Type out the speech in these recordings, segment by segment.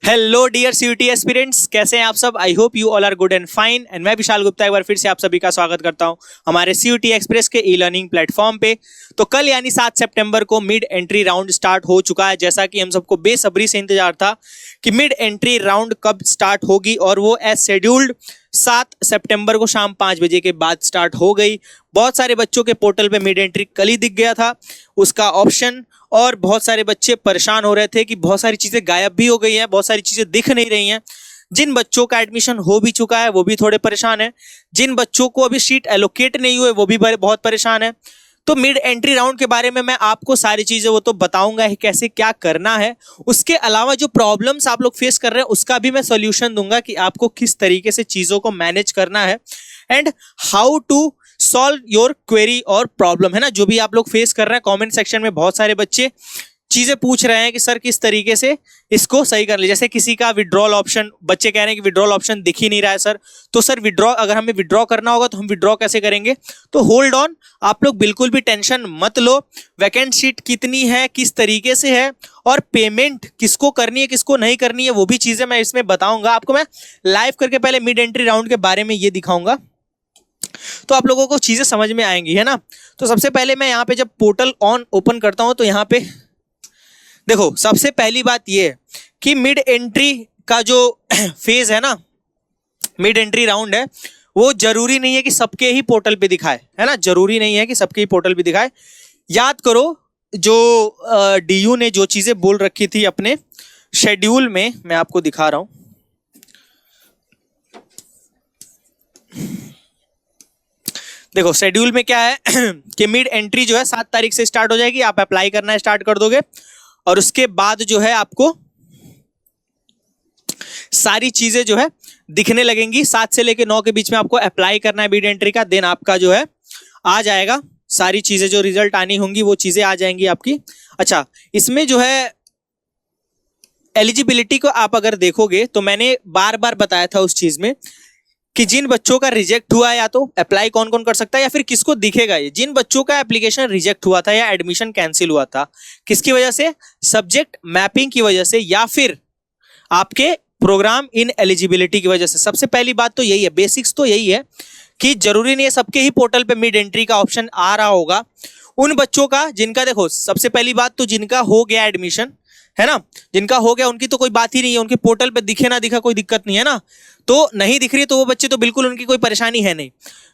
Hello dear CUT aspirants, कैसे हैं आप सब। I hope you all are good and fine. And मैं विशाल गुप्ता एक बार फिर से आप सभी का स्वागत करता हूं हमारे सीयूटी एक्सप्रेस के ई लर्निंग प्लेटफॉर्म पे। तो कल यानी 7 सितंबर को मिड एंट्री राउंड स्टार्ट हो चुका है। जैसा कि हम सबको बेसब्री से इंतजार था कि मिड एंट्री राउंड कब स्टार्ट होगी, और वो एज शेड्यूल्ड 7 सितंबर को शाम 5 बजे के बाद स्टार्ट हो गई। बहुत सारे बच्चों के पोर्टल पे मिड एंट्री कल ही दिख गया था उसका ऑप्शन, और बहुत सारे बच्चे परेशान हो रहे थे कि बहुत सारी चीजें गायब भी हो गई हैं, बहुत सारी चीजें दिख नहीं रही हैं। जिन बच्चों का एडमिशन हो भी चुका है वो भी थोड़े परेशान है, जिन बच्चों को अभी सीट एलोकेट नहीं हुए वो भी बहुत परेशान है। तो मिड एंट्री राउंड के बारे में मैं आपको सारी चीजें वो तो बताऊंगा ही, कैसे क्या करना है। उसके अलावा जो प्रॉब्लम्स आप लोग फेस कर रहे हैं उसका भी मैं सॉल्यूशन दूंगा कि आपको किस तरीके से चीजों को मैनेज करना है, and how to solve your query और प्रॉब्लम, है ना। जो भी आप लोग फेस कर रहे हैं, कमेंट सेक्शन में बहुत सारे बच्चे चीजें पूछ रहे हैं कि सर किस तरीके से इसको सही कर ले। जैसे किसी का विड्रॉल ऑप्शन, बच्चे कह रहे हैं कि विड्रॉल ऑप्शन दिख ही नहीं रहा है सर। तो सर विड्रॉ, अगर हमें विड्रॉ करना होगा तो हम विड्रॉ कैसे करेंगे। तो होल्ड ऑन, आप लोग बिल्कुल भी टेंशन मत लो। वैकेंट सीट कितनी है, किस तरीके से है, और पेमेंट किसको करनी है किसको नहीं करनी है, वो भी चीजें मैं इसमें बताऊंगा आपको। मैं लाइव करके पहले मिड एंट्री राउंड के बारे में ये दिखाऊंगा, तो आप लोगों को चीजें समझ में आएंगी, है ना। तो सबसे पहले मैं यहाँ पे जब पोर्टल ऑन ओपन करता हूं तो यहाँ पे देखो, सबसे पहली बात ये है कि मिड एंट्री का जो फेज है ना, मिड एंट्री राउंड है, वो जरूरी नहीं है कि सबके ही पोर्टल पे दिखाए, है ना। जरूरी नहीं है कि सबके ही पोर्टल पे दिखाए। याद करो जो डीयू ने जो चीजें बोल रखी थी अपने शेड्यूल में, मैं आपको दिखा रहा हूं। देखो शेड्यूल में क्या है कि मिड एंट्री जो है 7 तारीख से स्टार्ट हो जाएगी। आप अप्लाई करना स्टार्ट कर दोगे, और उसके बाद जो है आपको सारी चीजें जो है दिखने लगेंगी। 7 से लेके 9 के बीच में आपको अप्लाई करना है मिड एंट्री का। देन आपका जो है आ जाएगा, सारी चीजें जो रिजल्ट आनी होंगी वो चीजें आ जाएंगी आपकी। अच्छा, इसमें जो है एलिजिबिलिटी को आप अगर देखोगे तो मैंने बार बार बताया था उस चीज में कि जिन बच्चों का रिजेक्ट हुआ है, या तो अप्लाई कौन कौन कर सकता है, या फिर किसको दिखेगा ये। जिन बच्चों का एप्लीकेशन रिजेक्ट हुआ था या एडमिशन कैंसिल हुआ था, किसकी वजह से, सब्जेक्ट मैपिंग की वजह से, या फिर आपके प्रोग्राम इन एलिजिबिलिटी की वजह से। सबसे पहली बात तो यही है, बेसिक्स तो यही है कि जरूरी नहीं है सबके ही पोर्टल पे मिड एंट्री का ऑप्शन आ रहा होगा। उन बच्चों का जिनका, देखो सबसे पहली बात तो जिनका हो गया एडमिशन, है ना, जिनका हो गया उनकी तो कोई बात ही नहीं है, उनके पोर्टल पे दिखे ना दिखा कोई दिक्कत नहीं है ना। तो नहीं दिख रही है तो वो बच्चे तो बिल्कुल, उनकी कोई परेशानी है नहीं।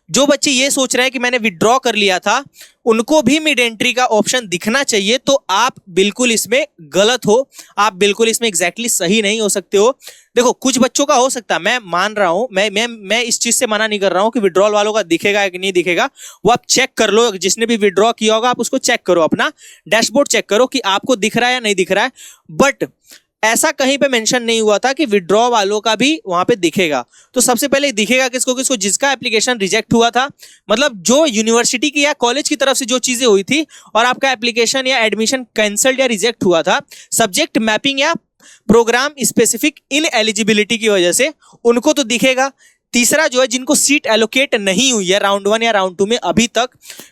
जो बच्चे ये सोच रहे हैं कि मैंने विड्रॉ कर लिया था, उनको भी मिड एंट्री का ऑप्शन दिखना चाहिए। तो आप बिल्कुल इसमें गलत हो, आप बिल्कुल इसमें एग्जैक्टली सही नहीं हो सकते हो। देखो कुछ बच्चों का हो सकता है, मैं मान रहा हूं, मैं इस चीज से मना नहीं कर रहा हूं कि विड्रॉल वालों का दिखेगा कि नहीं दिखेगा। वो आप चेक कर लो, जिसने भी विड्रॉ किया होगा आप उसको चेक करो, अपना डैशबोर्ड चेक करो कि आपको दिख रहा है या नहीं दिख रहा है। बट ऐसा कहीं पे मेंशन नहीं हुआ था कि विड्रॉ वालों का भी वहां पे दिखेगा। तो सबसे पहले दिखेगा किसको किसको, जिसका एप्लीकेशन रिजेक्ट हुआ था, मतलब जो यूनिवर्सिटी की या कॉलेज की तरफ से जो चीजें हुई थी और आपका एप्लीकेशन या एडमिशन कैंसल्ड या रिजेक्ट हुआ था सब्जेक्ट मैपिंग या प्रोग्राम स्पेसिफिक इन एलिजिबिलिटी की वजह से, उनको तो दिखेगा। तीसरा जो है, जिनको सीट एलोकेट नहीं हुई है राउंड 1 या राउंड 2 में अभी तक,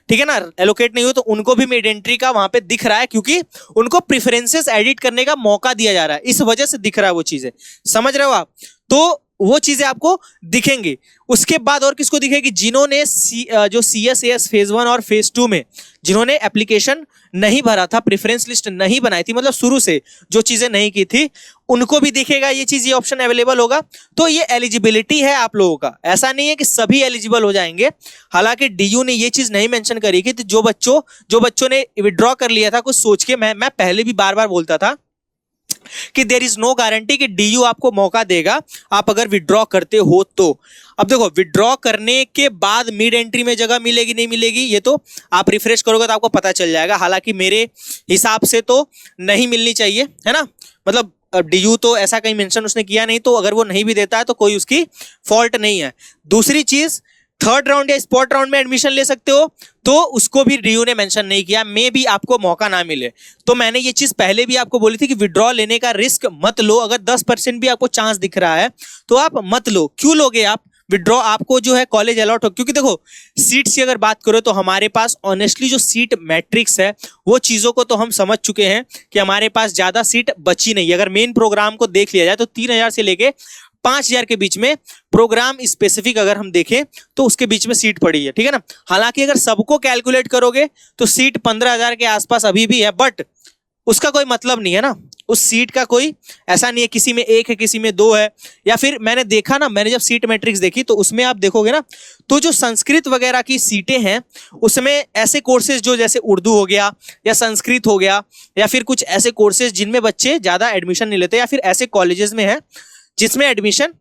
ठीक है ना, एलोकेट नहीं हुई, तो उनको भी मिड एंट्री का वहां पे दिख रहा है, क्योंकि उनको प्रेफरेंसेस एडिट करने का मौका दिया जा रहा है, इस वजह से दिख रहा है वो चीजें। समझ रहे हो आप। तो वो चीजें आपको दिखेंगी। उसके बाद और किसको दिखेगी, जिन्होंने जो CSAS फेज 1 और फेज 2 में जिन्होंने एप्लीकेशन नहीं भरा था, प्रेफरेंस लिस्ट नहीं बनाई थी, मतलब शुरू से जो चीजें नहीं की थी, उनको भी दिखेगा ये चीज, ये ऑप्शन अवेलेबल होगा। तो ये एलिजिबिलिटी है आप लोगों का, ऐसा नहीं है कि सभी एलिजिबल हो जाएंगे। हालांकि डीयू ने ये चीज नहीं मेंशन करी कि जो बच्चों ने विड्रॉ कर लिया था कुछ सोच के, मैं पहले भी बार बार बोलता था कि देयर इज नो गारंटी कि डीयू आपको मौका देगा आप अगर विड्रॉ करते हो तो। अब देखो विड्रॉ करने के बाद मिड एंट्री में जगह मिलेगी नहीं मिलेगी, ये तो आप रिफ्रेश करोगे तो आपको पता चल जाएगा। हालांकि मेरे हिसाब से तो नहीं मिलनी चाहिए, है ना, मतलब डीयू तो ऐसा कहीं मेंशन उसने किया नहीं, तो अगर वो नहीं भी देता है तो कोई उसकी फॉल्ट नहीं है। दूसरी चीज, थर्ड राउंड या स्पॉट राउंड में एडमिशन ले सकते हो, तो उसको भी डीयू ने मेंशन नहीं किया, मे भी आपको मौका ना मिले। तो मैंने ये चीज पहले भी आपको बोली थी कि विड्रॉ लेने का रिस्क मत लो। अगर 10% भी आपको चांस दिख रहा है तो आप मत लो। क्यों लोगे आप विड्रॉ आपको जो है कॉलेज अलॉट हो, क्योंकि देखो सीट्स की अगर बात करो तो हमारे पास ऑनेस्टली जो सीट मैट्रिक्स है वो चीज़ों को तो हम समझ चुके हैं कि हमारे पास ज़्यादा सीट बची नहीं। अगर मेन प्रोग्राम को देख लिया जाए तो 3000 से लेके 5000 के बीच में प्रोग्राम स्पेसिफिक अगर हम देखें तो उसके बीच में सीट पड़ी है, ठीक है ना। हालांकि अगर सबको कैलकुलेट करोगे तो सीट 15000 के आसपास अभी भी है, बट उसका कोई मतलब नहीं है ना। उस सीट का कोई ऐसा नहीं है किसी में एक है किसी में दो है, या फिर मैंने देखा ना, मैंने जब सीट मैट्रिक्स देखी तो उसमें आप देखोगे ना तो जो संस्कृत वगैरह की सीटें हैं उसमें ऐसे कोर्सेज जो जैसे उर्दू हो गया या संस्कृत हो गया या फिर कुछ ऐसे कोर्सेज जिनमें बच्चे ज़्यादा एडमिशन नहीं लेते, या फिर ऐसे कॉलेजेस में है जिसमें एडमिशन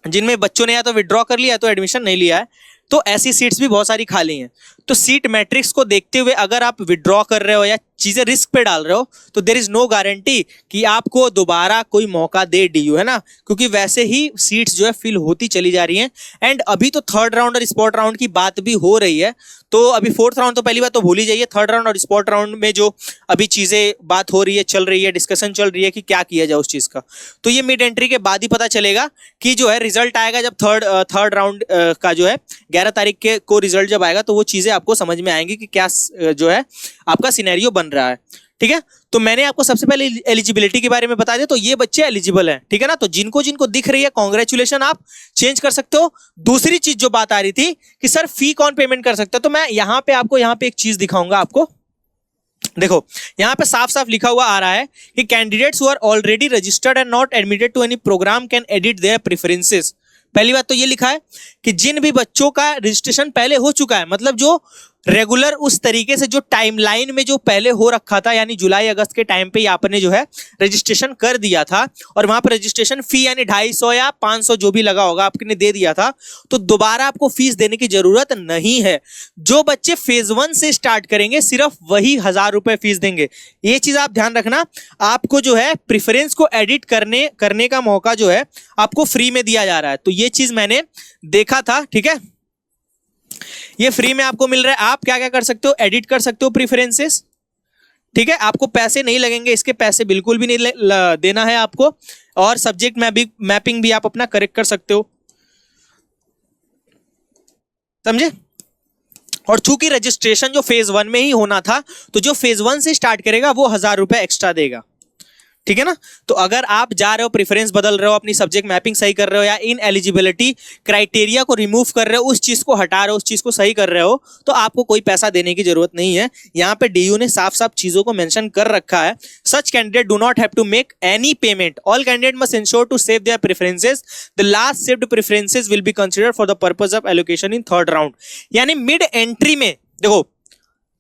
जिनमें बच्चों ने या तो विड्रॉ कर लिया तो एडमिशन नहीं लिया है, तो ऐसी सीट्स भी बहुत सारी खाली हैं। तो सीट मैट्रिक्स को देखते हुए अगर आप विड्रॉ कर रहे हो या चीजें रिस्क पे डाल रहे हो तो देयर इज नो गारंटी कि आपको दोबारा कोई मौका दे डीयू, है ना, क्योंकि वैसे ही सीट्स जो है फिल होती चली जा रही हैं। एंड अभी तो थर्ड राउंड और स्पॉट राउंड की बात भी हो रही है, तो अभी फोर्थ राउंड तो पहली बात तो भूल ही जाइए। थर्ड राउंड और स्पॉट राउंड में जो अभी चीजें बात हो रही है, चल रही है, डिस्कशन चल रही है कि क्या किया जाए उस चीज का, तो ये मिड एंट्री के बाद ही पता चलेगा कि जो है रिजल्ट आएगा जब थर्ड राउंड का जो है 11 तारीख के को रिजल्ट जब आएगा तो वो चीजें आपको समझ में आएंगी कि क्या जो है आपका सिनेरियो बन रहा है, ठीक है। तो मैंने आपको सबसे पहले एलिजिबिलिटी के बारे में बता दिया, तो ये बच्चे एलिजिबल हैं, ठीक है ना। तो जिनको जिनको दिख रही है कॉन्ग्रेचुलेशन, आप चेंज कर सकते हो। दूसरी चीज जो बात आ रही थी कि सर फी कौन पेमेंट कर सकता है, तो मैं यहाँ पे आपको यहाँ पे एक चीज दिखाऊंगा आपको। देखो यहाँ पे साफ साफ लिखा हुआ आ रहा है कि candidates who are already registered and not admitted to any program can edit their preferences. पहली बात तो ये लिखा है कि जिन भी बच्चों का रजिस्ट्रेशन पहले हो चुका है, मतलब जो रेगुलर उस तरीके से जो टाइमलाइन में जो पहले हो रखा था, यानी जुलाई अगस्त के टाइम पे आपने जो है रजिस्ट्रेशन कर दिया था और वहां पर रजिस्ट्रेशन फी यानी 250 या 500 जो भी लगा होगा आपने दे दिया था, तो दोबारा आपको फीस देने की जरूरत नहीं है। जो बच्चे फेज 1 से स्टार्ट करेंगे सिर्फ वही 1000 रुपए फीस देंगे। ये चीज आप ध्यान रखना। आपको जो है प्रेफरेंस को एडिट करने का मौका जो है आपको फ्री में दिया जा रहा है, तो ये चीज मैंने देखा था, ठीक है, ये फ्री में आपको मिल रहा है। आप क्या क्या कर सकते हो, एडिट कर सकते हो प्रेफरेंसेस, ठीक है। आपको पैसे नहीं लगेंगे, इसके पैसे बिल्कुल भी नहीं देना है आपको। और सब्जेक्ट मैपिंग भी आप अपना करेक्ट कर सकते हो, समझे। और चूंकि रजिस्ट्रेशन जो फेज 1 में ही होना था, तो जो फेज 1 से स्टार्ट करेगा वो 1000 रुपए एक्स्ट्रा देगा, ठीक है ना। तो अगर आप जा रहे हो, प्रेफरेंस बदल रहे हो, अपनी सब्जेक्ट मैपिंग सही कर रहे हो या इन एलिजिबिलिटी क्राइटेरिया को रिमूव कर रहे हो, उस चीज को हटा रहे हो, उस चीज को सही कर रहे हो, तो आपको कोई पैसा देने की जरूरत नहीं है। यहाँ पे डीयू ने साफ साफ चीजों को मेंशन कर रखा है। Such candidate do not have to make any payment, all candidate must ensure to save their preferences, the last saved preferences will be considered for the purpose of allocation in third round. यानी mid entry में देखो,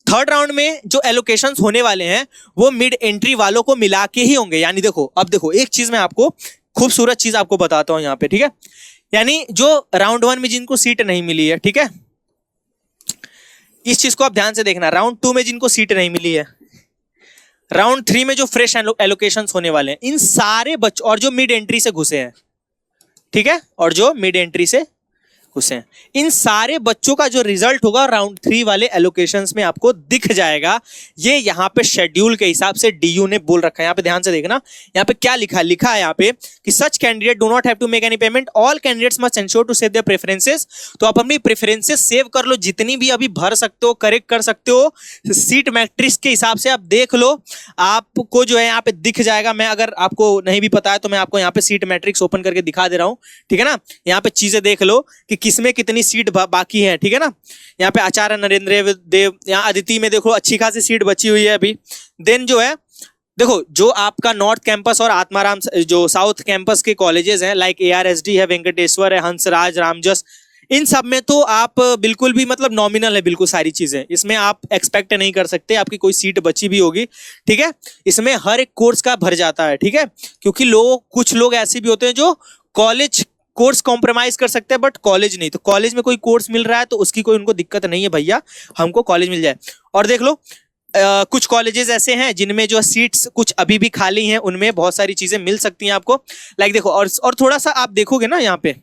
third round में जो allocations होने वाले हैं वो mid entry वालों को मिला के ही होंगे। यानी देखो, अब देखो एक चीज मैं आपको खूबसूरत चीज आपको बताता हूं यहाँ पे, ठीक है। यानी जो राउंड 1 में जिनको सीट नहीं मिली है, ठीक है, इस चीज को आप ध्यान से देखना। राउंड 2 में जिनको सीट नहीं मिली है, राउंड 3 में जो फ्रेश एलोकेशंस होने वाले हैं, इन सारे बच्चों, और जो मिड एंट्री से घुसे हैं, ठीक है, और जो मिड एंट्री से घुसे हैं, इन सारे बच्चों का जो रिजल्ट होगा राउंड 3 वाले एलोकेशंस में आपको दिख जाएगा। ये यहाँ पे शेड्यूल के हिसाब से डीयू ने बोल रखा है। यहाँ पे ध्यान से देखना, यहाँ पे क्या लिखा है यहाँ पे कि such candidate do not have to make any payment, all candidates must ensure to save their preferences. तो आप अपनी प्रेफरेंसेस सेव कर लो, जितनी भी अभी भर सकते हो, करेक्ट कर सकते हो, सीट मैट्रिक्स के हिसाब से आप देख लो, आपको जो है यहाँ पे दिख जाएगा। मैं अगर आपको नहीं भी पता है तो मैं आपको यहाँ पे सीट मैट्रिक्स ओपन करके दिखा दे रहा हूँ, ठीक है ना। यहाँ पे चीजें देख लो कि किसमें कितनी सीट बाकी है, ठीक है ना। यहाँ पे आचार्य नरेंद्र देव, यहाँ अदिति में देखो अच्छी खासी सीट बची हुई है अभी। देन जो है देखो, जो आपका नॉर्थ कैंपस और आत्माराम जो साउथ कैंपस के कॉलेजेस हैं, लाइक ARSD है, वेंकटेश्वर है, हंसराज, रामजस, इन सब में तो आप बिल्कुल भी मतलब नॉमिनल है बिल्कुल सारी चीजें, इसमें आप एक्सपेक्ट नहीं कर सकते आपकी कोई सीट बची भी होगी, ठीक है। इसमें हर एक कोर्स का भर जाता है, ठीक है, क्योंकि कुछ लोग ऐसे भी होते हैं जो कॉलेज कोर्स कॉम्प्रोमाइज कर सकते हैं बट कॉलेज नहीं। तो कॉलेज में कोई कोर्स मिल रहा है तो उसकी कोई उनको दिक्कत नहीं है, भैया हमको कॉलेज मिल जाए। और देख लो कुछ कॉलेजेस ऐसे हैं जिनमें जो सीट्स कुछ अभी भी खाली हैं, उनमें बहुत सारी चीजें मिल सकती हैं आपको। लाइक देखो, और थोड़ा सा आप देखोगे ना यहाँ पे,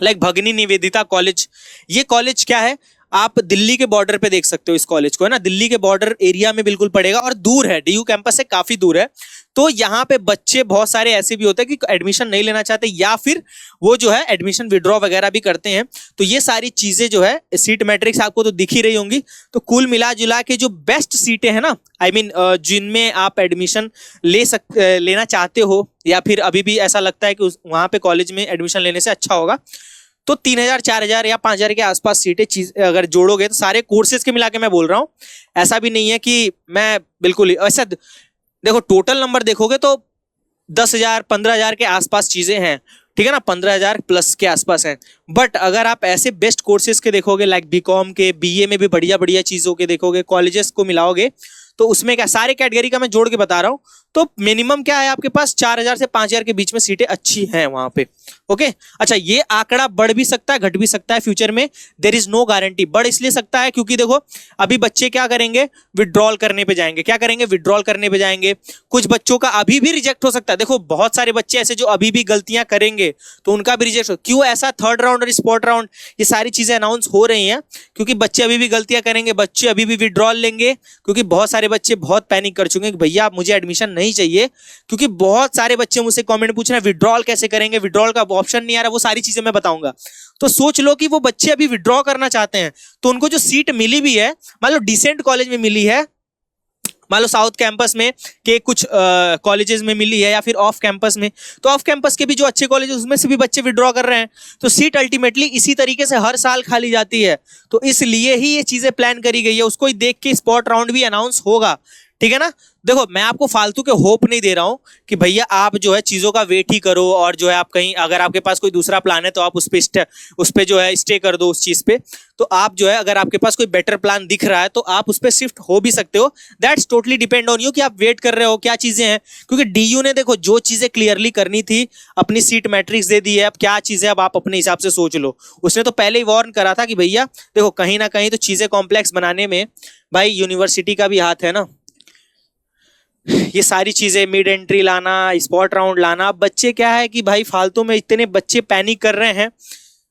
लाइक भगनी निवेदिता कॉलेज, ये कॉलेज क्या है, आप दिल्ली के बॉर्डर पे देख सकते हो इस कॉलेज को, है ना, दिल्ली के बॉर्डर एरिया में बिल्कुल पड़ेगा और दूर है, डीयू कैंपस से काफी दूर है। तो यहाँ पे बच्चे बहुत सारे ऐसे भी होते हैं कि एडमिशन नहीं लेना चाहते या फिर वो जो है एडमिशन विड्रॉ वगैरह भी करते हैं। तो ये सारी चीजें जो है सीट मैट्रिक्स आपको तो दिख ही रही होंगी। तो कुल मिला जुला के जो बेस्ट सीटें हैं ना, आई मीन जिनमें आप एडमिशन लेना चाहते हो या फिर अभी भी ऐसा लगता है कि वहां पे कॉलेज में एडमिशन लेने से अच्छा होगा, तो 3000 4000 या 5000 के आसपास सीटें अगर जोड़ोगे तो सारे कोर्सेज के मिला के मैं बोल रहा हूँ, ऐसा भी नहीं है कि मैं बिल्कुल ऐसा, देखो टोटल नंबर देखोगे तो 10,000 15,000 के आसपास चीजें हैं, ठीक है ना, 15,000 प्लस के आसपास हैं। बट अगर आप ऐसे बेस्ट कोर्सेज के देखोगे लाइक बीकॉम के, बीए में भी बढ़िया बढ़िया चीजों के देखोगे, कॉलेजेस को मिलाओगे तो उसमें क्या सारे कैटेगरी का मैं जोड़ के बता रहा हूँ, तो मिनिमम क्या है आपके पास 4000 से 5000 के बीच में सीटें अच्छी हैं वहां पे। ओके, अच्छा ये आंकड़ा बढ़ भी सकता है घट भी सकता है फ्यूचर में, देयर इज नो गारंटी। बढ़ इसलिए सकता है क्योंकि देखो अभी बच्चे क्या करेंगे, विड्रॉल करने पे जाएंगे, क्या करेंगे, विड्रॉल करने पे जाएंगे। कुछ बच्चों का अभी भी रिजेक्ट हो सकता है, देखो बहुत सारे बच्चे ऐसे जो अभी भी गलतियां करेंगे तो उनका भी रिजेक्ट हो। क्यों ऐसा थर्ड राउंड और स्पॉट राउंड ये सारी चीजें अनाउंस हो रही हैं, क्योंकि बच्चे अभी भी गलतियां करेंगे, बच्चे अभी भी विड्रॉल लेंगे, क्योंकि बहुत सारे बच्चे बहुत पैनिक कर चुके हैं कि भैया मुझे एडमिशन नहीं चाहिए। क्योंकि बहुत सारे बच्चे मुझसे कमेंट पूछ रहे हैं विड्रॉल कैसे करेंगे, विड्रॉल का ऑप्शन नहीं आ रहा, वो सारी चीजें मैं बताऊंगा। तो सोच लो कि वो बच्चे अभी विड्रॉ करना चाहते हैं तो उनको जो सीट मिली भी है, मान लो डिसेंट कॉलेज में मिली है, मान लो साउथ कैंपस में के कुछ कॉलेजेस में मिली है या फिर ऑफ कैंपस में, तो ऑफ कैंपस के भी जो अच्छे कॉलेज उसमें से भी बच्चे विड्रॉ कर रहे हैं, तो सीट अल्टीमेटली इसी तरीके से हर साल खाली जाती है। तो इसलिए ही ये चीजें प्लान करी गई है, उसको ही देख के स्पॉट राउंड भी अनाउंस होगा, ठीक है ना। देखो मैं आपको फालतू के होप नहीं दे रहा हूं कि भैया आप जो है चीजों का वेट ही करो और जो है आप कहीं अगर आपके पास कोई दूसरा प्लान है तो आप उस पे जो है स्टे कर दो उस चीज पे। तो आप जो है अगर आपके पास कोई बेटर प्लान दिख रहा है तो आप उस पे शिफ्ट हो भी सकते हो, that's totally depend on you कि आप वेट कर रहे हो क्या चीजें हैं। क्योंकि डीयू ने देखो जो चीजें क्लियरली करनी थी अपनी सीट मैट्रिक्स दे दी है, अब क्या चीजें अब आप अपने हिसाब से सोच लो। उसने तो पहले ही वार्न करा था कि भैया देखो कहीं ना कहीं तो चीजें कॉम्प्लेक्स बनाने में भाई यूनिवर्सिटी का भी हाथ है ना। ये सारी चीजें मिड एंट्री लाना, स्पॉट राउंड लाना, बच्चे क्या है कि भाई फालतू में इतने बच्चे पैनिक कर रहे हैं।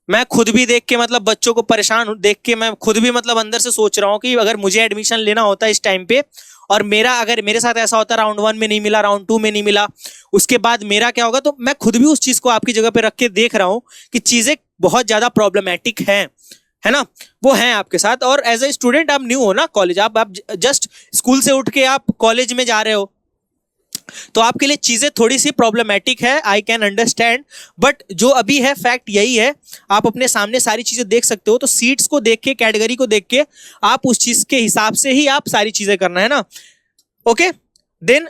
मैं खुद भी देख के मतलब बच्चों को परेशान देख के मैं खुद भी मतलब अंदर से सोच रहा हूँ कि अगर मुझे एडमिशन लेना होता इस टाइम पे और अगर मेरे साथ ऐसा होता राउंड 1 में नहीं मिला, राउंड 2 में नहीं मिला, उसके बाद मेरा क्या होगा। तो मैं खुद भी उस चीज को आपकी जगह पे रख के देख रहा हूँ कि चीजें बहुत ज्यादा प्रॉब्लमेटिक है ना, वो हैं आपके साथ। और एज ए स्टूडेंट आप न्यू हो ना कॉलेज, आप जस्ट स्कूल से उठ के आप कॉलेज में जा रहे हो, तो आपके लिए चीजें थोड़ी सी प्रॉब्लमेटिक है, आई कैन अंडरस्टैंड। बट जो अभी है फैक्ट यही है, आप अपने सामने सारी चीजें देख सकते हो। तो सीट्स को देख के, कैटेगरी को देख के आप उस चीज के हिसाब से ही आप सारी चीजें करना है ना। ओके देन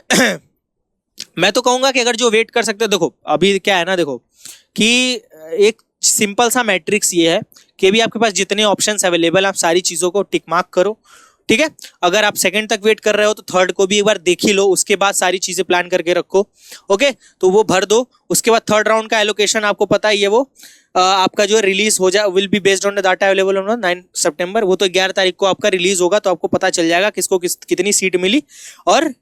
मैं तो कहूंगा कि अगर जो वेट कर सकते हो, देखो अभी क्या है ना, देखो कि एक सिंपल सा मैट्रिक्स ये है कि भी आपके पास जितने ऑप्शंस अवेलेबल आप सारी चीजों को टिक मार्क करो, ठीक है। अगर आप सेकंड तक वेट कर रहे हो तो थर्ड को भी एक बार देख ही लो, उसके बाद सारी चीजें प्लान करके रखो। ओके तो वो भर दो। उसके बाद थर्ड राउंड का एलोकेशन आपको पता ही है, वो आपका जो रिलीज हो जाए, will be based on the data available on 9 सितंबर। वो तो 11 तारीख को आपका रिलीज होगा, तो आपको पता चल जाएगा किसको कितनी सीट मिली और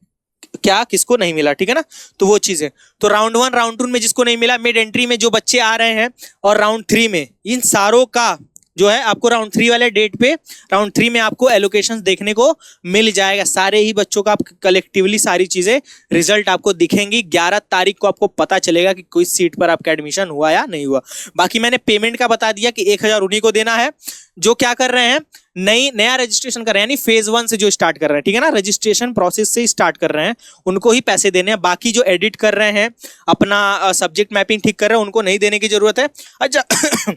क्या किसको नहीं मिला, ठीक है ना। तो वो चीजें, तो राउंड 1 राउंड 2 में जिसको नहीं मिला, मिड एंट्री में जो बच्चे आ रहे हैं और राउंड 3 में, इन सारों का जो है आपको राउंड 3 वाले डेट पे, राउंड 3 में आपको एलोकेशन देखने को मिल जाएगा। सारे ही बच्चों का आप कलेक्टिवली सारी चीजें रिजल्ट आपको दिखेंगी। 11 तारीख को आपको पता चलेगा कि कोई सीट पर आपका एडमिशन हुआ या नहीं हुआ। बाकी मैंने पेमेंट का बता दिया कि 1000 उन्हीं को देना है जो क्या कर रहे हैं, नया रजिस्ट्रेशन कर रहे हैं, यानी फेज 1 से जो स्टार्ट कर रहे हैं, ठीक है ना, रजिस्ट्रेशन प्रोसेस से स्टार्ट कर रहे हैं उनको ही पैसे देने हैं। बाकी जो एडिट कर रहे हैं, अपना सब्जेक्ट मैपिंग ठीक कर रहे हैं, उनको नहीं देने की जरूरत है। अच्छा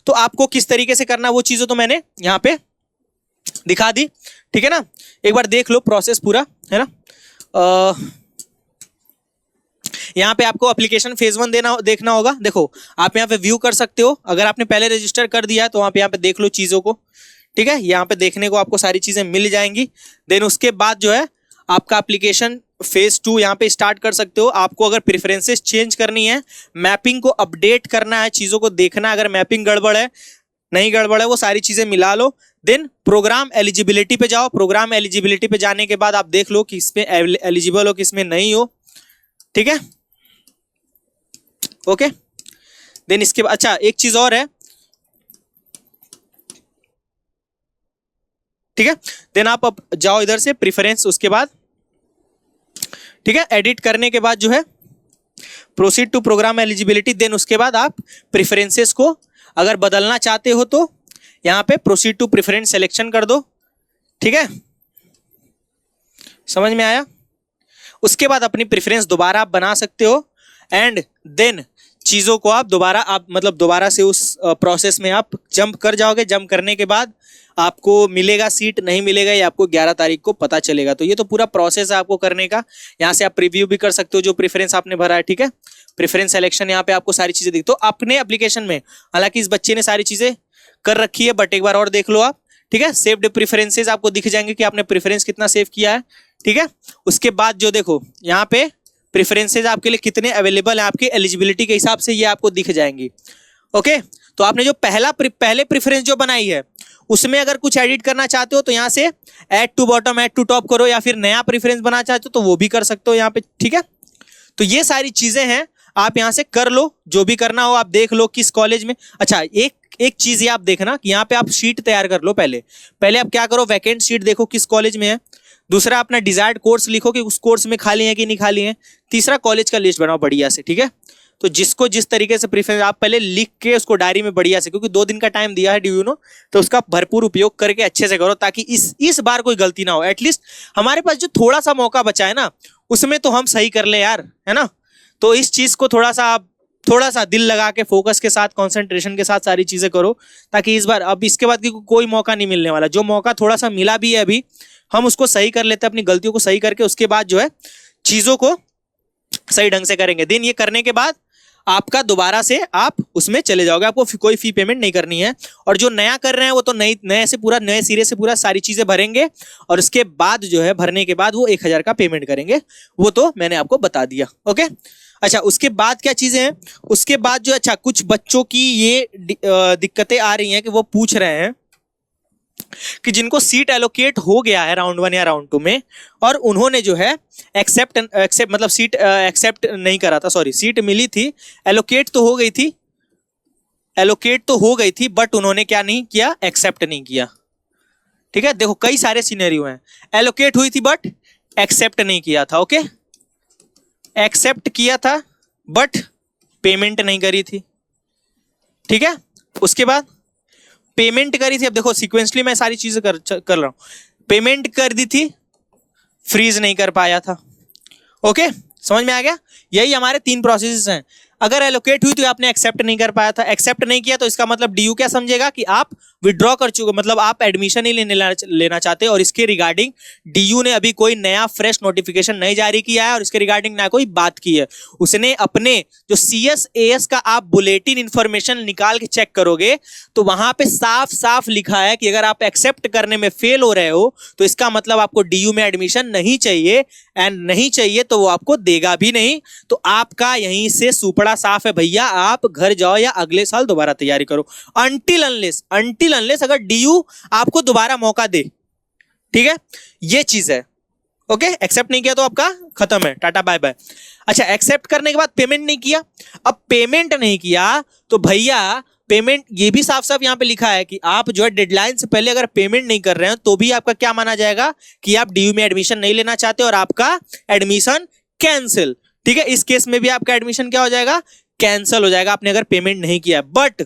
तो आपको किस तरीके से करना वो चीजें तो मैंने यहाँ पे दिखा दी, ठीक है ना। एक बार देख लो प्रोसेस पूरा, है ना। यहाँ पे आपको एप्लीकेशन फेज 1 देखना होगा। देखो आप यहाँ पे व्यू कर सकते हो, अगर आपने पहले रजिस्टर कर दिया है तो यहाँ पे देख लो चीजों को, ठीक है। यहाँ पे देखने को आपको सारी चीजें मिल जाएंगी। देन उसके बाद जो है आपका एप्लीकेशन फेज 2 यहाँ पे स्टार्ट कर सकते हो। आपको अगर प्रेफरेंसेस चेंज करनी है, मैपिंग को अपडेट करना है, चीजों को देखना है, अगर मैपिंग गड़बड़ है नहीं गड़बड़ है वो सारी चीजें मिला लो। देन प्रोग्राम एलिजिबिलिटी पे जाओ। प्रोग्राम एलिजिबिलिटी पे जाने के बाद आप देख लो कि इसमें एलिजिबल हो किसमें नहीं हो, ठीक है। ओके देन इसके बाद अच्छा एक चीज और है, ठीक है। देन आप अब जाओ इधर से प्रेफरेंस, उसके बाद ठीक है एडिट करने के बाद जो है proceed to program eligibility, then उसके बाद आप प्रेफरेंसेस को अगर बदलना चाहते हो तो यहाँ पे प्रोसीड टू प्रेफरेंस सिलेक्शन कर दो, ठीक है, समझ में आया। उसके बाद अपनी प्रेफरेंस दोबारा आप बना सकते हो एंड देन चीज़ों को आप दोबारा से उस प्रोसेस में आप जंप कर जाओगे। जंप करने के बाद आपको मिलेगा सीट, नहीं मिलेगा ये आपको 11 तारीख को पता चलेगा। तो ये तो पूरा प्रोसेस है आपको करने का। यहाँ से आप प्रीव्यू भी कर सकते हो जो प्रेफरेंस आपने भरा है, ठीक है। प्रेफरेंस सिलेक्शन यहाँ पे आपको सारी चीजें दिख, तो अपने एप्लीकेशन में हालांकि इस बच्चे ने सारी चीजें कर रखी है, बट एक बार और देख लो आप, ठीक है। सेव्ड प्रेफरेंसेस आपको दिख जाएंगे कि आपने प्रेफरेंस कितना सेव किया है, ठीक है। उसके बाद जो देखो यहाँ पे प्रेफरेंसेस आपके लिए कितने अवेलेबल है आपके एलिजिबिलिटी के हिसाब से ये आपको दिख जाएंगी। ओके, तो आपने जो पहले प्रेफरेंस जो बनाई है उसमें अगर कुछ एडिट करना चाहते हो तो यहाँ से add to bottom, add to top करो, या फिर नया प्रेफरेंस बनाना चाहते हो तो वो भी कर सकते हो यहाँ पे, ठीक है। तो ये सारी चीजें हैं, आप यहाँ से कर लो, जो भी करना हो आप देख लो किस कॉलेज में। अच्छा, एक चीज ये आप देखना कि यहाँ पे आप शीट तैयार कर लो। पहले आप क्या करो, वैकेंट शीट देखो किस कॉलेज में है। दूसरा अपना डिजायर्ड कोर्स लिखो कि उस कोर्स में खाली है कि नहीं खाली है। तीसरा कॉलेज का लिस्ट बनाओ बढ़िया से, ठीक है। तो जिसको जिस तरीके से प्रेफरेंस आप पहले लिख के उसको डायरी में बढ़िया से, क्योंकि 2 दिन का टाइम दिया है डू यू नो, तो उसका भरपूर उपयोग करके अच्छे से करो ताकि इस बार कोई गलती ना हो। एटलीस्ट हमारे पास जो थोड़ा सा मौका बचा है ना उसमें तो हम सही कर ले यार, है ना। तो इस चीज को थोड़ा सा दिल लगा के फोकस के साथ कंसंट्रेशन के साथ सारी चीजें करो ताकि इस बार, अब इसके बाद कोई मौका नहीं मिलने वाला। जो मौका थोड़ा सा मिला भी है अभी, हम उसको सही कर लेते हैं, अपनी गलतियों को सही करके उसके बाद जो है चीजों को सही ढंग से करेंगे। देन ये करने के बाद आपका दोबारा से आप उसमें चले जाओगे, आपको कोई फी पेमेंट नहीं करनी है। और जो नया कर रहे हैं वो तो नए सिरे से पूरा सारी चीजें भरेंगे और उसके बाद जो है भरने के बाद वो 1000 का पेमेंट करेंगे, वो तो मैंने आपको बता दिया। ओके, अच्छा उसके बाद क्या चीजें हैं, उसके बाद जो अच्छा कुछ बच्चों की ये दिक्कतें आ रही हैं कि वो पूछ रहे हैं कि जिनको सीट एलोकेट हो गया है राउंड 1 या राउंड 2 में और उन्होंने जो है एक्सेप्ट मतलब सीट एक्सेप्ट नहीं करा था, सॉरी सीट मिली थी, एलोकेट तो हो गई थी बट उन्होंने क्या नहीं किया, एक्सेप्ट नहीं किया, ठीक है। देखो कई सारे सिनेरियो हैं, एलोकेट हुई थी बट एक्सेप्ट नहीं किया था, ओके, एक्सेप्ट किया था बट पेमेंट नहीं करी थी, ठीक है। उसके बाद पेमेंट करी थी, अब देखो सीक्वेंसली मैं सारी चीजें कर रहा हूं, पेमेंट कर दी थी, फ्रीज नहीं कर पाया था, ओके समझ में आ गया। यही हमारे 3 प्रोसेस हैं। अगर एलोकेट हुई तो आपने एक्सेप्ट नहीं कर पाया था, एक्सेप्ट नहीं किया तो इसका मतलब डीयू क्या समझेगा कि आप विड्रॉ कर चुके, मतलब आप एडमिशन ही लेना चाहते, और इसके रिगार्डिंग डीयू ने अभी कोई नया फ्रेश नोटिफिकेशन नहीं जारी किया है और इसके रिगार्डिंग ना कोई बात की है। उसने अपने जो CSAS का आप बुलेटिन इंफॉर्मेशन निकाल के चेक करोगे तो वहां पे साफ साफ लिखा है कि अगर आप एक्सेप्ट करने में फेल हो रहे हो तो इसका मतलब आपको डीयू में एडमिशन नहीं चाहिए, एंड नहीं चाहिए तो वो आपको देगा भी नहीं। तो आपका यहीं से सुपड़ा साफ है भैया, आप घर जाओ या अगले साल दोबारा तैयारी करो, अनटिल अनलेस अगर डीयू आपको दोबारा मौका दे, ठीक है, ये चीज है। ओके, एक्सेप्ट नहीं किया तो आपका खत्म है, टाटा बाय बाय। अच्छा, एक्सेप्ट करने के बाद पेमेंट नहीं किया, अब पेमेंट नहीं किया तो भैया पेमेंट, ये भी साफ साफ यहाँ पे लिखा है कि आप जो है डेडलाइन से पहले अगर पेमेंट नहीं कर रहे हैं तो भी आपका क्या माना जाएगा कि आप डीयू में एडमिशन नहीं लेना चाहते और आपका एडमिशन कैंसिल, ठीक है। इस केस में भी आपका एडमिशन क्या हो जाएगा, कैंसिल हो जाएगा, आपने अगर पेमेंट नहीं किया। बट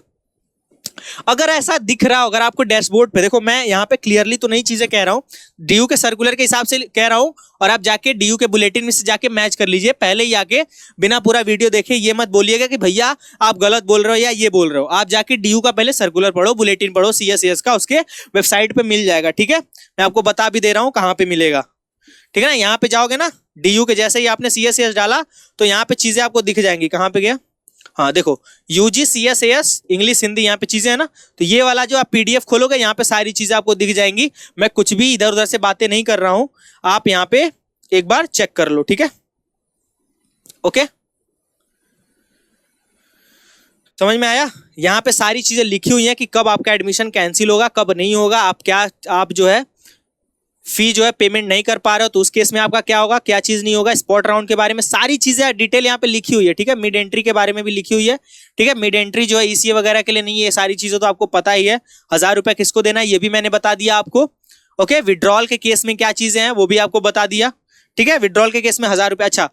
अगर ऐसा दिख रहा हो, अगर आपको डैशबोर्ड पे देखो, मैं यहाँ पे क्लियरली तो नई चीजें कह रहा हूँ, डीयू के सर्कुलर के हिसाब से कह रहा हूँ, और आप जाके डीयू के बुलेटिन में से जाके मैच कर लीजिए, पहले ही आके बिना पूरा वीडियो देखे ये मत बोलिएगा कि भैया आप गलत बोल रहे हो या ये बोल रहे हो। आप जाके डीयू का पहले सर्कुलर पढ़ो, बुलेटिन पढ़ो CSAS का, उसके वेबसाइट पे मिल जाएगा, ठीक है। मैं आपको बता भी दे रहा हूँ कहाँ पे मिलेगा, ठीक है ना। यहाँ पे जाओगे ना, डीयू के जैसे ही आपने CSAS डाला तो यहाँ पे चीजें आपको दिख जाएंगी। कहाँ पे गया, हाँ देखो, UG CSAS इंग्लिश हिंदी, यहाँ पे चीजें है ना, तो ये वाला जो आप PDF खोलोगे यहाँ पे सारी चीजें आपको दिख जाएंगी। मैं कुछ भी इधर उधर से बातें नहीं कर रहा हूं, आप यहाँ पे एक बार चेक कर लो, ठीक है। ओके, समझ में आया। यहाँ पे सारी चीजें लिखी हुई हैं कि कब आपका एडमिशन कैंसिल होगा, कब नहीं होगा, आप जो है फी जो है पेमेंट नहीं कर पा रहे हो तो उस केस में आपका क्या होगा, क्या चीज नहीं होगा। स्पॉट राउंड के बारे में सारी चीजें डिटेल यहाँ पे लिखी हुई है, ठीक है। मिड एंट्री के बारे में भी लिखी हुई है, ठीक है। मिड एंट्री जो है ECA वगैरह के लिए नहीं है, ये सारी चीजें तो आपको पता ही है। 1000 रुपए किसको देना है ये भी मैंने बता दिया आपको, ओके, विड्रॉल के केस में क्या चीजें हैं वो भी आपको बता दिया, ठीक है। विड्रॉल के केस में 1000 रुपए। अच्छा,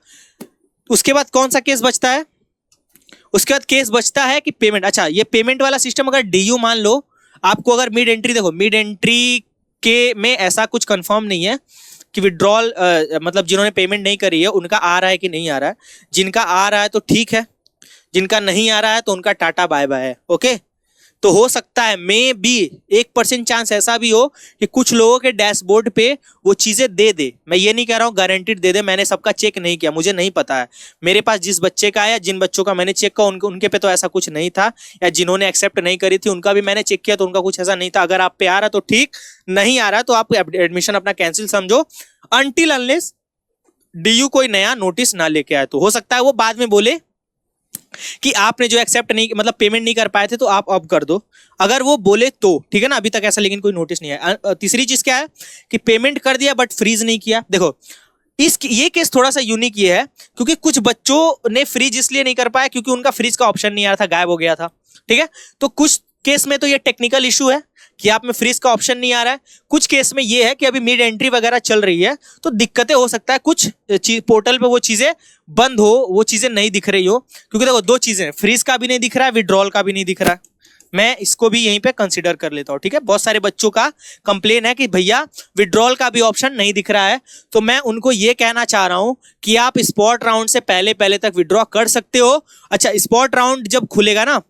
उसके बाद कौन सा केस बचता है? उसके बाद केस बचता है कि पेमेंट। अच्छा, ये पेमेंट वाला सिस्टम अगर डीयू मान लो आपको अगर मिड एंट्री, देखो मिड एंट्री के में ऐसा कुछ कंफर्म नहीं है कि विड्रॉल मतलब जिन्होंने पेमेंट नहीं करी है उनका आ रहा है कि नहीं आ रहा है। जिनका आ रहा है तो ठीक है, जिनका नहीं आ रहा है तो उनका टाटा बाय बाय है। ओके, तो हो सकता है मे बी 1% चांस ऐसा भी हो कि कुछ लोगों के डैशबोर्ड पे वो चीजें दे दे। मैं ये नहीं कह रहा हूँ गारंटीड दे दे, मैंने सबका चेक नहीं किया, मुझे नहीं पता है। मेरे पास जिस बच्चे का आया, जिन बच्चों का मैंने चेक किया उनके पे तो ऐसा कुछ नहीं था, या जिन्होंने एक्सेप्ट नहीं करी थी उनका भी मैंने चेक किया तो उनका कुछ ऐसा नहीं था। अगर आप पे आ रहा तो ठीक, नहीं आ रहा तो आप एडमिशन अपना कैंसिल समझो, अनटिल अनलेस डीयू कोई नया नोटिस ना लेके आए। तो हो सकता है वो बाद में बोले कि आपने जो एक्सेप्ट नहीं, मतलब पेमेंट नहीं कर पाए थे तो आप अब कर दो, अगर वो बोले तो ठीक है ना। अभी तक ऐसा लेकिन कोई नोटिस नहीं है। तीसरी चीज क्या है कि पेमेंट कर दिया बट फ्रीज नहीं किया। देखो ये केस थोड़ा सा यूनिक ये है क्योंकि कुछ बच्चों ने फ्रीज इसलिए नहीं कर पाया क्योंकि उनका फ्रीज का ऑप्शन नहीं आ रहा था, गायब हो गया था, ठीक है। तो कुछ केस में तो ये टेक्निकल इशू है कि आप में फ्रीज का ऑप्शन नहीं आ रहा है। कुछ केस में ये है कि अभी मिड एंट्री वगैरह चल रही है तो दिक्कतें हो सकता है, कुछ पोर्टल पे वो चीजें बंद हो, वो चीजें नहीं दिख रही हो। क्योंकि देखो दो चीजें, फ्रीज का भी नहीं दिख रहा है, विड्रॉल का भी नहीं दिख रहा है। मैं इसको भी यहीं पे कंसीडर कर लेता हूं, ठीक है। बहुत सारे बच्चों का कंप्लेन है कि भैया विड्रॉल का भी ऑप्शन नहीं दिख रहा है, तो मैं उनको ये कहना चाह रहा हूं कि आप स्पॉट राउंड से पहले तक विड्रॉ कर सकते हो। अच्छा, स्पॉट राउंड जब खुलेगा ना,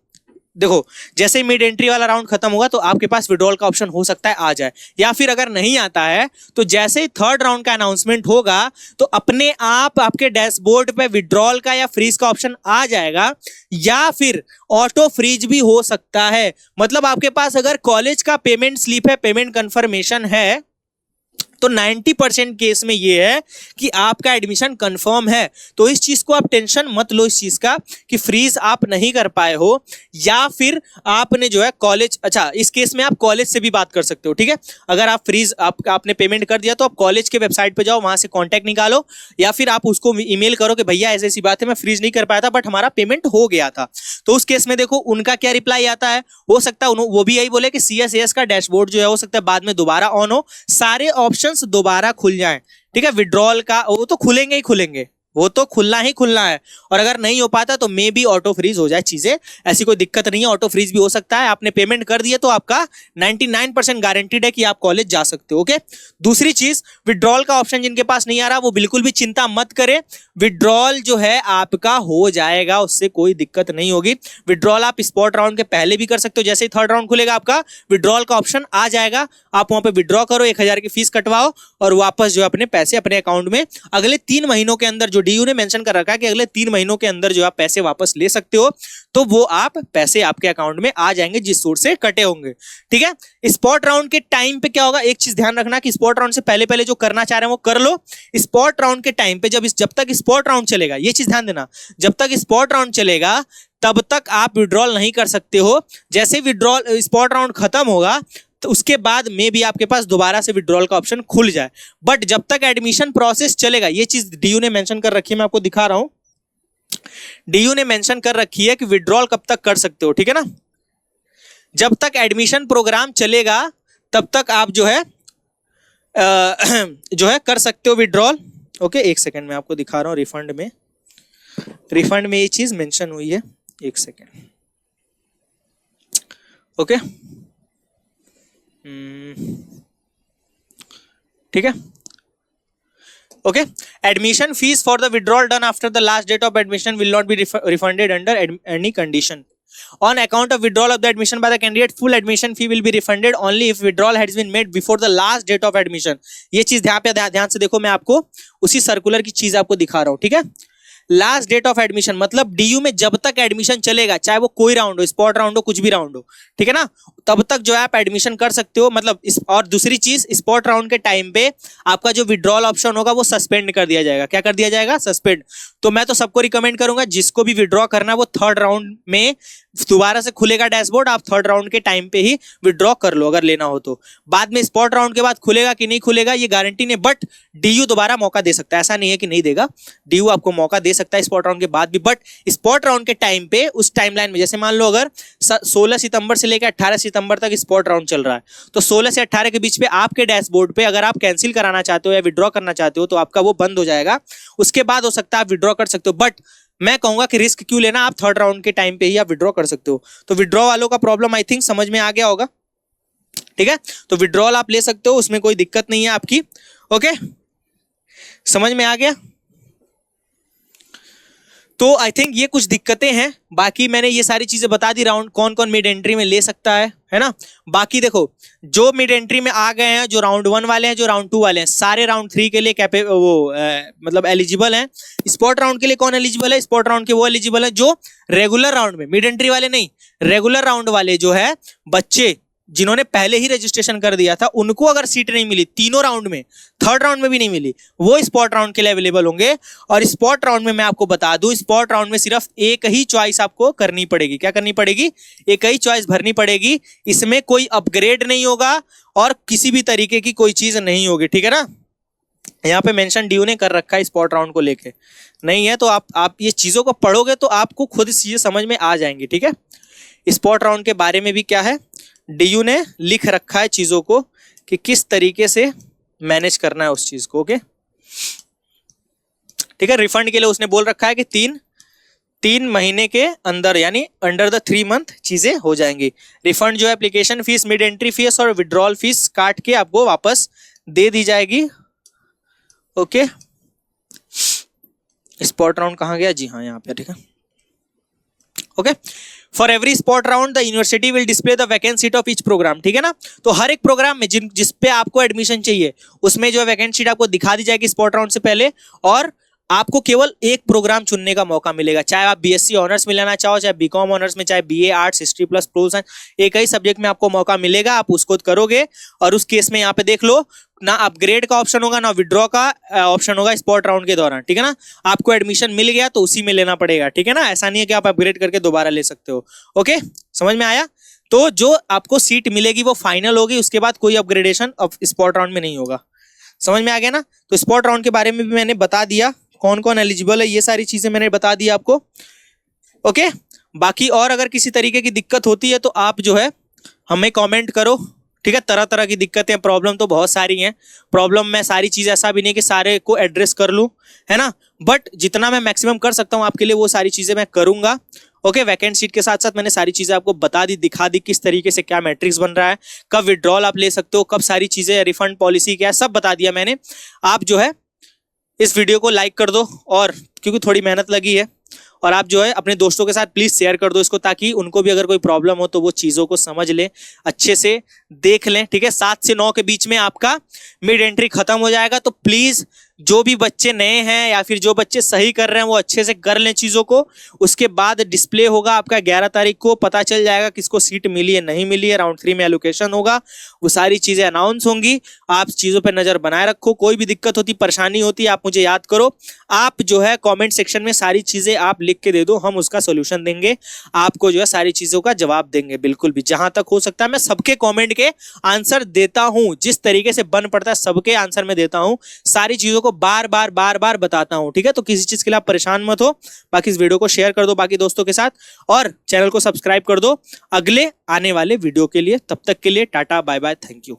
देखो जैसे ही मिड एंट्री वाला राउंड खत्म होगा तो आपके पास विड्रॉल का ऑप्शन हो सकता है आ जाए, या फिर अगर नहीं आता है तो जैसे ही थर्ड राउंड का अनाउंसमेंट होगा तो अपने आप आपके डैशबोर्ड पे विड्रॉल का या फ्रीज का ऑप्शन आ जाएगा, या फिर ऑटो फ्रीज भी हो सकता है। मतलब आपके पास अगर कॉलेज का पेमेंट स्लिप है, पेमेंट कंफर्मेशन है, तो 90% केस में ये है कि आपका एडमिशन कंफर्म है। तो इस चीज को आप टेंशन मत लो इस चीज का कि फ्रीज आप नहीं कर पाए हो, या फिर आपने जो है कॉलेज, अच्छा इस केस में आप कॉलेज से भी बात कर सकते हो, ठीक है। अगर आप फ्रीज आपने पेमेंट कर दिया तो आप कॉलेज के वेबसाइट पे जाओ, वहां से कॉन्टैक्ट निकालो, या फिर आप उसको ईमेल करो कि भैया ऐसी ऐसी बात है, मैं फ्रीज नहीं कर पाया था बट हमारा पेमेंट हो गया था। तो उस केस में देखो उनका क्या रिप्लाई आता है। हो सकता है वो भी यही बोले कि CSAS का डैशबोर्ड जो है हो सकता है बाद में दोबारा ऑन हो, सारे ऑप्शन दोबारा खुल जाएं, ठीक है। विड्रॉल का वो तो खुलेंगे ही खुलेंगे, वो तो खुलना ही खुलना है, और अगर नहीं हो पाता तो मे बी ऑटो फ्रीज हो जाए चीजें, ऐसी कोई दिक्कत नहीं है। ऑटो फ्रीज भी हो सकता है, आपने पेमेंट कर दिए तो आपका 99% गारंटीड है कि आप कॉलेज जा सकते हो। ओके, दूसरी चीज, विड्रॉल का ऑप्शन जिनके पास नहीं आ रहा वो बिल्कुल भी चिंता मत करें, विड्रॉल जो है आपका हो जाएगा, उससे कोई दिक्कत नहीं होगी। विड्रॉल आप स्पॉट राउंड के पहले भी कर सकते हो, जैसे ही थर्ड राउंड खुलेगा आपका विड्रॉल का ऑप्शन आ जाएगा, आप वहां पे विड्रॉ करो, 1000 की फीस कटवाओ और वापस जो अपने पैसे अपने अकाउंट में अगले 3 महीनों के अंदर, जो डीयू ने मेंशन कर रखा है कि अगले 3 महीनों के अंदर जो आप पैसे वापस ले सकते हो, तो वो आप पैसे आपके अकाउंट में आ जाएंगे जिस सोर्स से कटे होंगे, ठीक है। स्पॉट राउंड के टाइम पे क्या होगा, एक चीज ध्यान रखना कि स्पॉट राउंड से पहले जो करना चाह रहे हैं वो कर लो। स्पॉट राउंड के टाइम पे जब तक स्पॉट राउंड चलेगा, ये चीज ध्यान देना, जब तक स्पॉट राउंड चलेगा तब तक आप विड्रॉल नहीं कर सकते हो। जैसे विड्रॉल स्पॉट राउंड खत्म होगा तो उसके बाद में भी आपके पास दोबारा से विड्रॉल का ऑप्शन खुल जाए, बट जब तक एडमिशन प्रोसेस चलेगा, ये चीज डीयू ने मेंशन कर रखी है, मैं आपको दिखा रहा हूं। डीयू ने मेंशन कर रखी है कि विड्रॉल कब तक कर सकते हो, ठीक है ना। जब तक एडमिशन प्रोग्राम चलेगा तब तक आप जो है कर सकते हो विड्रॉल। ओके, एक सेकंड में आपको दिखा रहा हूं, रिफंड में ये चीज मेंशन हुई है, एक सेकंड। ओके, ठीक है। Okay, admission fee for the withdrawal done after the last date of admission will not be refunded under any condition on account of withdrawal of the admission by the candidate. Full admission fee will be refunded only if withdrawal has been made before the last date of admission. ये चीज ध्यान से देखो, मैं आपको उसी circular की चीज आपको दिखा रहा हूं, ठीक है। लास्ट डेट ऑफ एडमिशन मतलब डीयू में जब तक एडमिशन चलेगा, चाहे वो कोई राउंड हो, स्पॉट राउंड हो, कुछ भी राउंड हो, ठीक है ना, तब तक जो है आप एडमिशन कर सकते हो। मतलब और दूसरी चीज, स्पॉट राउंड के टाइम पे आपका जो विड्रॉल ऑप्शन होगा वो सस्पेंड कर दिया जाएगा। क्या कर दिया जाएगा? सस्पेंड। तो मैं तो सबको रिकमेंड करूंगा जिसको भी विड्रॉ करना है वो थर्ड राउंड में दोबारा से खुलेगा डैशबोर्ड, आप थर्ड राउंड के टाइम पे ही विड्रॉ कर लो अगर लेना हो तो। बाद में स्पॉट राउंड के बाद खुलेगा कि नहीं खुलेगा ये गारंटी नहीं, बट डीयू दोबारा मौका दे सकता है, ऐसा नहीं है कि नहीं देगा, डीयू आपको मौका दे सकता है स्पॉट राउंड के बाद भी। बट स्पॉट राउंड के टाइम पे उस टाइमलाइन में, जैसे मान लो अगर 16 सितंबर से लेकर 18 सितंबर तक स्पॉट राउंड चल रहा है, तो 16 से 18 के बीच पे आपके डैशबोर्ड पे अगर आप कैंसिल कराना चाहते हो या विड्रॉ करना चाहते हो तो आपका वो बंद हो जाएगा, उसके बाद हो सकता है आप विड्रॉ कर सकते हो। बट मैं कहूंगा कि रिस्क क्यों लेना, आप थर्ड राउंड के टाइम पे ही आप विड्रॉ कर सकते हो। तो विड्रॉ वालों का प्रॉब्लम आई थिंक समझ में आ गया होगा, ठीक है। तो विड्रॉल आप ले सकते हो, उसमें कोई दिक्कत नहीं है आपकी, ओके, समझ में आ गया। तो आई थिंक ये कुछ दिक्कतें हैं, बाकी मैंने ये सारी चीजें बता दी, राउंड कौन कौन मिड एंट्री में ले सकता है ना। बाकी देखो जो मिड एंट्री में आ गए हैं, जो राउंड 1 वाले हैं, जो राउंड 2 वाले हैं, सारे राउंड 3 के लिए मतलब एलिजिबल हैं। स्पॉट राउंड के लिए कौन एलिजिबल है, स्पॉट राउंड के वो एलिजिबल है जो रेगुलर राउंड में, मिड एंट्री वाले नहीं, रेगुलर राउंड वाले जो है बच्चे जिन्होंने पहले ही रजिस्ट्रेशन कर दिया था, उनको अगर सीट नहीं मिली तीनों राउंड में, थर्ड राउंड में भी नहीं मिली, वो स्पॉट राउंड के लिए अवेलेबल होंगे। और स्पॉट राउंड में मैं आपको बता दूं, स्पॉट राउंड में सिर्फ एक ही चॉइस आपको करनी पड़ेगी। क्या करनी पड़ेगी, एक ही चॉइस भरनी पड़ेगी, इसमें कोई अपग्रेड नहीं होगा और किसी भी तरीके की कोई चीज नहीं होगी, ठीक है ना। यहाँ पे मेंशन डीयू ने कर रखा है स्पॉट राउंड को लेके, नहीं है तो आप ये चीजों को पढ़ोगे तो आपको खुद चीजें समझ में आ जाएंगी, ठीक है। स्पॉट राउंड के बारे में भी क्या है, डीयू ने लिख रखा है चीजों को कि किस तरीके से मैनेज करना है उस चीज को, ओके, ठीक है। रिफंड के लिए उसने बोल रखा है कि तीन महीने के अंदर, यानी अंडर द 3 मंथ चीजें हो जाएंगी। रिफंड जो है application fees, mid entry fees और विड्रॉल फीस काट के आपको वापस दे दी जाएगी, ओके। स्पॉट राउंड कहाँ गया, जी हाँ यहाँ पे, ठीक है, okay. For every spot round the university will display the vacant seat of each program, ठीक है ना। तो हर एक प्रोग्राम में जिस पे आपको एडमिशन चाहिए उसमें जो है वैकेंट सीट आपको दिखा दी जाएगी स्पॉट राउंड से पहले, और आपको केवल एक प्रोग्राम चुनने का मौका मिलेगा, चाहे आप बीएससी ऑनर्स में लेना चाहो, चाहे बीकॉम ऑनर्स में, चाहे BA arts, history plus pro science, एक ही सब्जेक्ट में आपको मौका मिलेगा, आप उसको करोगे। और उस केस में यहाँ पे देख लो, ना अपग्रेड का ऑप्शन होगा ना विड्रॉ का ऑप्शन होगा स्पॉट राउंड के दौरान, ठीक है ना। आपको एडमिशन मिल गया तो उसी में लेना पड़ेगा, ठीक है ना, ऐसा नहीं है कि आप अपग्रेड करके दोबारा ले सकते हो, ओके, समझ में आया। तो जो आपको सीट मिलेगी वो फाइनल होगी, उसके बाद कोई अपग्रेडेशन स्पॉट राउंड में नहीं होगा, समझ में आ गया ना। तो स्पॉट राउंड के बारे में भी मैंने बता दिया, कौन कौन एलिजिबल है, ये सारी चीजें मैंने बता दी आपको, ओके। बाकी और अगर किसी तरीके की दिक्कत होती है तो आप जो है हमें कमेंट करो, ठीक है। तरह तरह की दिक्कतें, प्रॉब्लम तो बहुत सारी हैं, प्रॉब्लम में सारी चीज़ ऐसा भी नहीं कि सारे को एड्रेस कर लूँ, है ना, बट जितना मैं मैक्सिमम कर सकता हूँ आपके लिए वो सारी चीज़ें मैं करूँगा, ओके। वैकेंट सीट के साथ साथ मैंने सारी चीज़ें आपको बता दी, दिखा दी किस तरीके से क्या मैट्रिक्स बन रहा है, कब विड्रॉल आप ले सकते हो, कब सारी चीज़ें, रिफंड पॉलिसी क्या है, सब बता दिया मैंने। आप जो है इस वीडियो को लाइक कर दो, और क्योंकि थोड़ी मेहनत लगी है, और आप जो है अपने दोस्तों के साथ प्लीज शेयर कर दो इसको, ताकि उनको भी अगर कोई प्रॉब्लम हो तो वो चीजों को समझ लें, अच्छे से देख लें, ठीक है। 7 से 9 के बीच में आपका मिड एंट्री खत्म हो जाएगा, तो प्लीज जो भी बच्चे नए हैं या फिर जो बच्चे सही कर रहे हैं वो अच्छे से कर लें चीजों को। उसके बाद डिस्प्ले होगा आपका 11 तारीख को, पता चल जाएगा किसको सीट मिली है नहीं मिली है, राउंड 3 में एलोकेशन होगा, वो सारी चीजें अनाउंस होंगी। आप चीजों पर नजर बनाए रखो, कोई भी दिक्कत होती, परेशानी होती है, आप मुझे याद करो, आप जो है कॉमेंट सेक्शन में सारी चीजें आप लिख के दे दो, हम उसका सोल्यूशन देंगे, आपको जो है सारी चीजों का जवाब देंगे, बिल्कुल भी जहां तक हो सकता है। मैं सबके कॉमेंट के आंसर देता हूं, जिस तरीके से बन पड़ता है सबके आंसर में देता हूं, सारी चीजों को बार बार बताता हूं, ठीक है। तो किसी चीज के लिए आप परेशान मत हो। बाकी इस वीडियो को शेयर कर दो बाकी दोस्तों के साथ, और चैनल को सब्सक्राइब कर दो अगले आने वाले वीडियो के लिए। तब तक के लिए tata bye bye, thank you.